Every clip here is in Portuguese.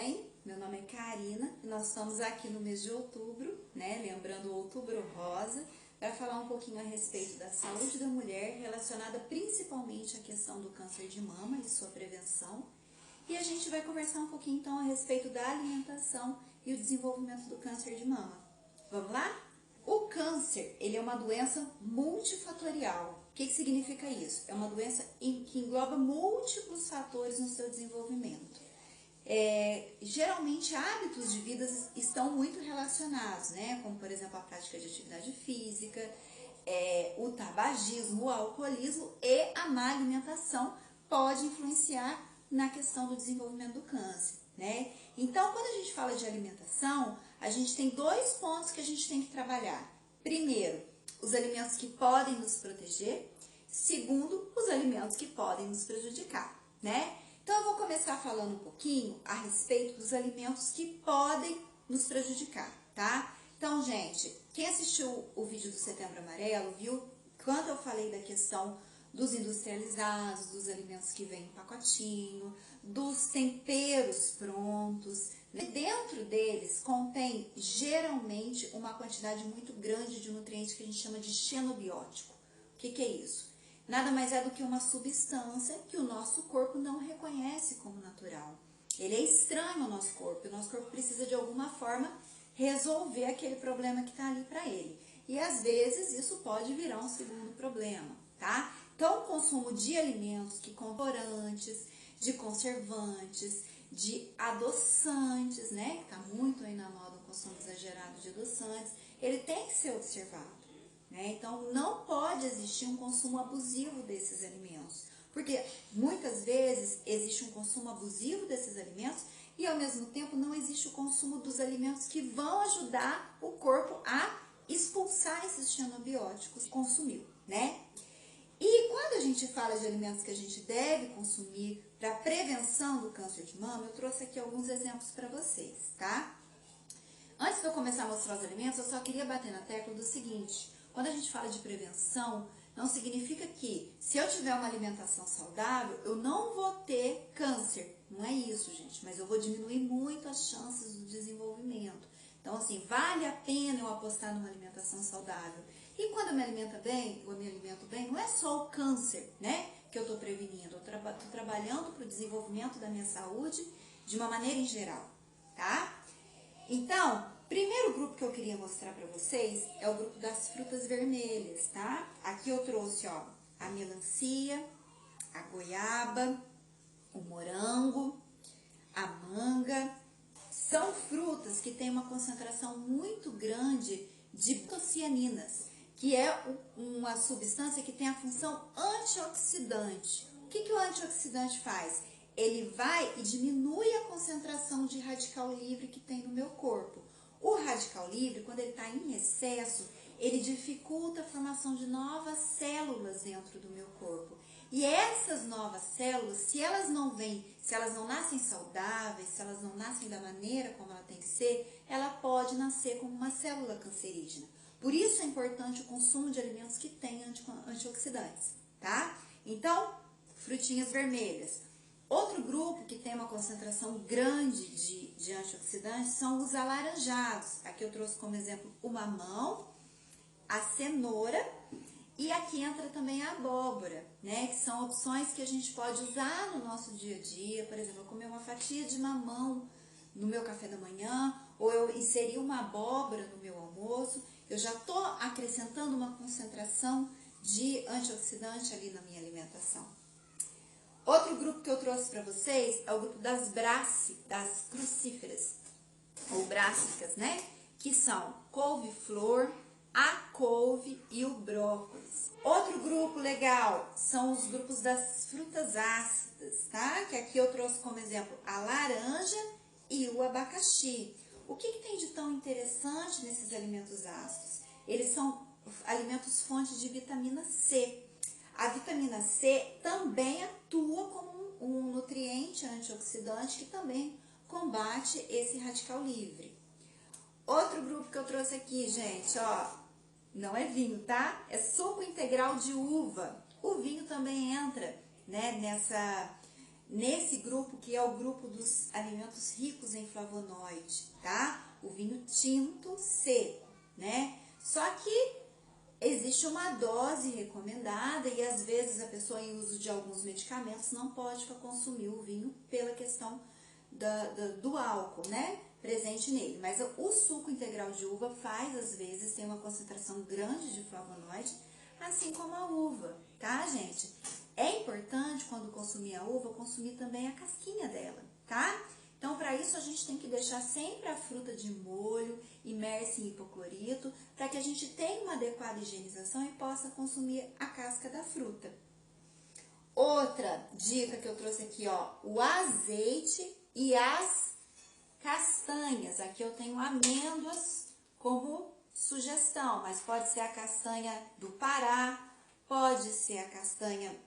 bem? Meu nome é Karina e nós estamos aqui no mês de outubro, né? Lembrando o Outubro Rosa, para falar um pouquinho a respeito da saúde da mulher, relacionada principalmente à questão do câncer de mama e sua prevenção. E a gente vai conversar um pouquinho então a respeito da alimentação e o desenvolvimento do câncer de mama. Vamos lá? O câncer, ele é uma doença multifatorial. O que significa isso? É uma doença que engloba múltiplos fatores no seu desenvolvimento. Geralmente hábitos de vida estão muito relacionados, né? Como por exemplo a prática de atividade física, o tabagismo, o alcoolismo e a má alimentação pode influenciar na questão do desenvolvimento do câncer, né? Então, quando a gente fala de alimentação, a gente tem dois pontos que a gente tem que trabalhar. Primeiro, os alimentos que podem nos proteger. Segundo, os alimentos que podem nos prejudicar, né? Então, eu vou começar falando um pouquinho a respeito dos alimentos que podem nos prejudicar, tá? Então, gente, quem assistiu o vídeo do Setembro Amarelo viu quando eu falei da questão dos industrializados, dos alimentos que vêm em pacotinho, dos temperos prontos. Dentro deles contém geralmente uma quantidade muito grande de nutrientes que a gente chama de xenobiótico. O que é isso? Nada mais é do que uma substância que o nosso corpo não reconhece como natural. Ele é estranho ao nosso corpo, e o nosso corpo precisa de alguma forma resolver aquele problema que está ali para ele. E às vezes isso pode virar um segundo problema, tá? Então, o consumo de alimentos que corantes, de conservantes, de adoçantes, né? Que está muito aí na moda o consumo exagerado de adoçantes, ele tem que ser observado. Né? Então, não pode existir um consumo abusivo desses alimentos, porque muitas vezes existe um consumo abusivo desses alimentos e ao mesmo tempo não existe o consumo dos alimentos que vão ajudar o corpo a expulsar esses xenobióticos que consumiu, né? E quando a gente fala de alimentos que a gente deve consumir para prevenção do câncer de mama, eu trouxe aqui alguns exemplos para vocês, tá? Antes de eu começar a mostrar os alimentos, eu só queria bater na tecla do seguinte: quando a gente fala de prevenção, não significa que se eu tiver uma alimentação saudável, eu não vou ter câncer. Não é isso, gente, mas eu vou diminuir muito as chances do desenvolvimento. Então, assim, vale a pena eu apostar numa alimentação saudável. E quando eu me alimento bem, não é só o câncer, né, que eu estou prevenindo. Eu estou trabalhando para o desenvolvimento da minha saúde de uma maneira em geral, tá? Então, primeiro grupo que eu queria mostrar para vocês é o grupo das frutas vermelhas, tá? Aqui eu trouxe, ó, a melancia, a goiaba, o morango, a manga. São frutas que têm uma concentração muito grande de antocianinas, que é uma substância que tem a função antioxidante. O que o antioxidante faz? Ele vai e diminui a concentração de radical livre que tem no meu corpo. O radical livre, quando ele está em excesso, ele dificulta a formação de novas células dentro do meu corpo. E essas novas células, se elas não nascem saudáveis, se elas não nascem da maneira como ela tem que ser, ela pode nascer como uma célula cancerígena. Por isso é importante o consumo de alimentos que têm antioxidantes, tá? Então, frutinhas vermelhas. Outro grupo que tem uma concentração grande de antioxidantes são os alaranjados. Aqui eu trouxe como exemplo o mamão, a cenoura e aqui entra também a abóbora, né? Que são opções que a gente pode usar no nosso dia a dia. Por exemplo, eu comer uma fatia de mamão no meu café da manhã, ou eu inserir uma abóbora no meu almoço, eu já estou acrescentando uma concentração de antioxidante ali na minha alimentação. Outro grupo que eu trouxe para vocês é o grupo das crucíferas, ou brássicas, né? Que são couve-flor, a couve e o brócolis. Outro grupo legal são os grupos das frutas ácidas, tá? Que aqui eu trouxe como exemplo a laranja e o abacaxi. O que tem de tão interessante nesses alimentos ácidos? Eles são alimentos fontes de vitamina C. A vitamina C também atua como um nutriente antioxidante que também combate esse radical livre. Outro grupo que eu trouxe aqui, gente, ó, não é vinho, tá? É suco integral de uva. O vinho também entra, né, nesse grupo que é o grupo dos alimentos ricos em flavonoide, tá? O vinho tinto seco, né? Só que existe uma dose recomendada e às vezes a pessoa em uso de alguns medicamentos não pode consumir o vinho pela questão do álcool, né? Presente nele. Mas o suco integral de uva faz, às vezes, tem uma concentração grande de flavonoide, assim como a uva, tá, gente? É importante, quando consumir a uva, consumir também a casquinha dela, tá? Então, para isso, a gente tem que deixar sempre a fruta de molho, imersa em hipoclorito, para que a gente tenha uma adequada higienização e possa consumir a casca da fruta. Outra dica que eu trouxe aqui, ó, o azeite e as castanhas. Aqui eu tenho amêndoas como sugestão, mas pode ser a castanha do Pará, pode ser a castanha,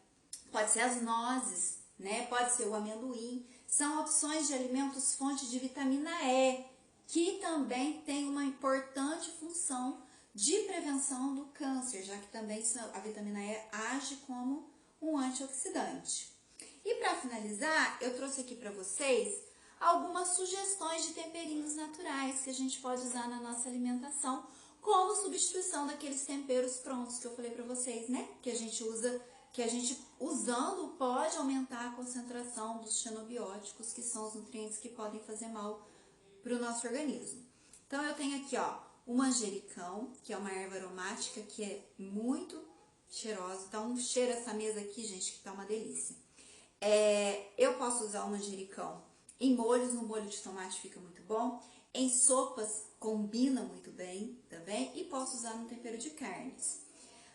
pode ser as nozes, né? Pode ser o amendoim. São opções de alimentos fonte de vitamina E, que também tem uma importante função de prevenção do câncer, já que também a vitamina E age como um antioxidante. E para finalizar, eu trouxe aqui para vocês algumas sugestões de temperinhos naturais que a gente pode usar na nossa alimentação, como substituição daqueles temperos prontos que eu falei para vocês, né? Que a gente usa, que a gente usando pode aumentar a concentração dos xenobióticos, que são os nutrientes que podem fazer mal para o nosso organismo. Então eu tenho aqui, ó, o manjericão, que é uma erva aromática que é muito cheirosa. Então cheira essa mesa aqui, gente, que tá uma delícia. Eu posso usar o manjericão em molhos, no molho de tomate fica muito bom. Em sopas combina muito bem também e posso usar no tempero de carnes.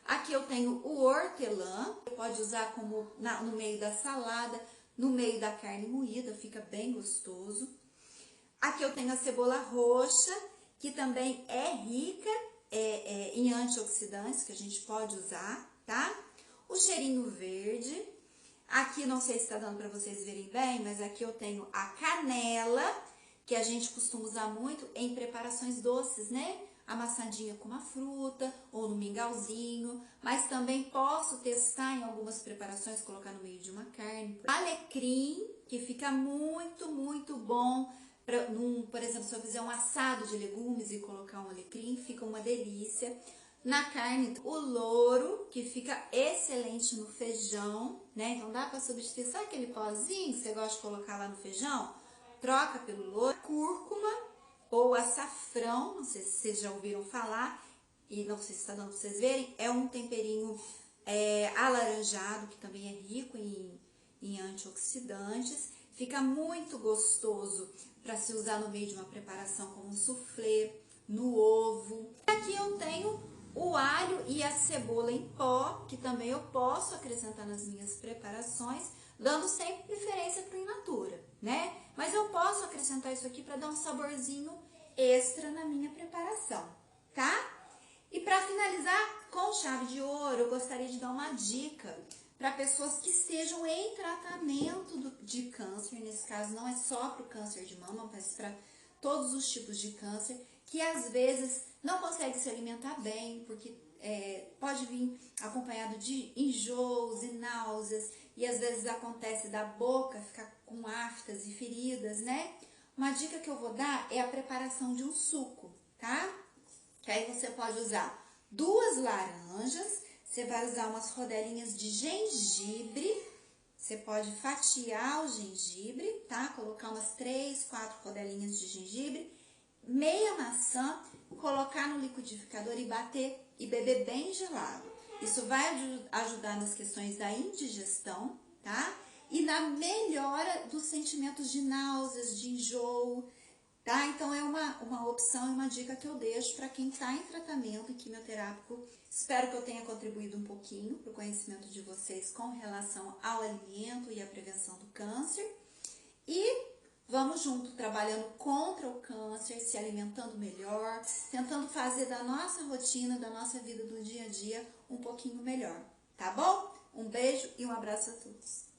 Aqui eu tenho o hortelã, você pode usar como no meio da salada, no meio da carne moída, fica bem gostoso. Aqui eu tenho a cebola roxa, que também é rica em antioxidantes, que a gente pode usar, tá? O cheirinho verde. Aqui, não sei se está dando para vocês verem bem, mas aqui eu tenho a canela, que a gente costuma usar muito em preparações doces, né? Amassadinha com uma fruta ou no mingauzinho, mas também posso testar em algumas preparações, colocar no meio de uma carne. Alecrim, que fica muito, muito bom, por exemplo, se eu fizer um assado de legumes e colocar um alecrim, fica uma delícia. Na carne, o louro, que fica excelente no feijão, né? Então dá para substituir, sabe aquele pozinho que você gosta de colocar lá no feijão? Troca pelo louro. Cúrcuma ou açafrão, não sei se vocês já ouviram falar, e não sei se está dando para vocês verem, é um temperinho alaranjado, que também é rico em antioxidantes. Fica muito gostoso para se usar no meio de uma preparação como um soufflé, no ovo. Aqui eu tenho o alho e a cebola em pó, que também eu posso acrescentar nas minhas preparações, dando sempre preferência para o in natura, né? Mas eu posso acrescentar isso aqui para dar um saborzinho extra na minha preparação, tá? E para finalizar, com chave de ouro, eu gostaria de dar uma dica para pessoas que estejam em tratamento de câncer. Nesse caso, não é só para o câncer de mama, mas para todos os tipos de câncer, que às vezes não consegue se alimentar bem, porque pode vir acompanhado de enjoos e náuseas, e às vezes acontece da boca ficar com aftas e feridas, né? Uma dica que eu vou dar é a preparação de um suco, tá? Que aí você pode usar 2 laranjas, você vai usar umas rodelinhas de gengibre, você pode fatiar o gengibre, tá? Colocar umas 3, 4 rodelinhas de gengibre, meia maçã, colocar no liquidificador e bater e beber bem gelado. Isso vai ajudar nas questões da indigestão, tá? E na melhora dos sentimentos de náuseas, de enjoo, tá? Então é uma opção e uma dica que eu deixo para quem está em tratamento quimioterápico. Espero que eu tenha contribuído um pouquinho para o conhecimento de vocês com relação ao alimento e à prevenção do câncer. E vamos junto, trabalhando contra o câncer, se alimentando melhor, tentando fazer da nossa rotina, da nossa vida do dia a dia um pouquinho melhor, tá bom? Um beijo e um abraço a todos.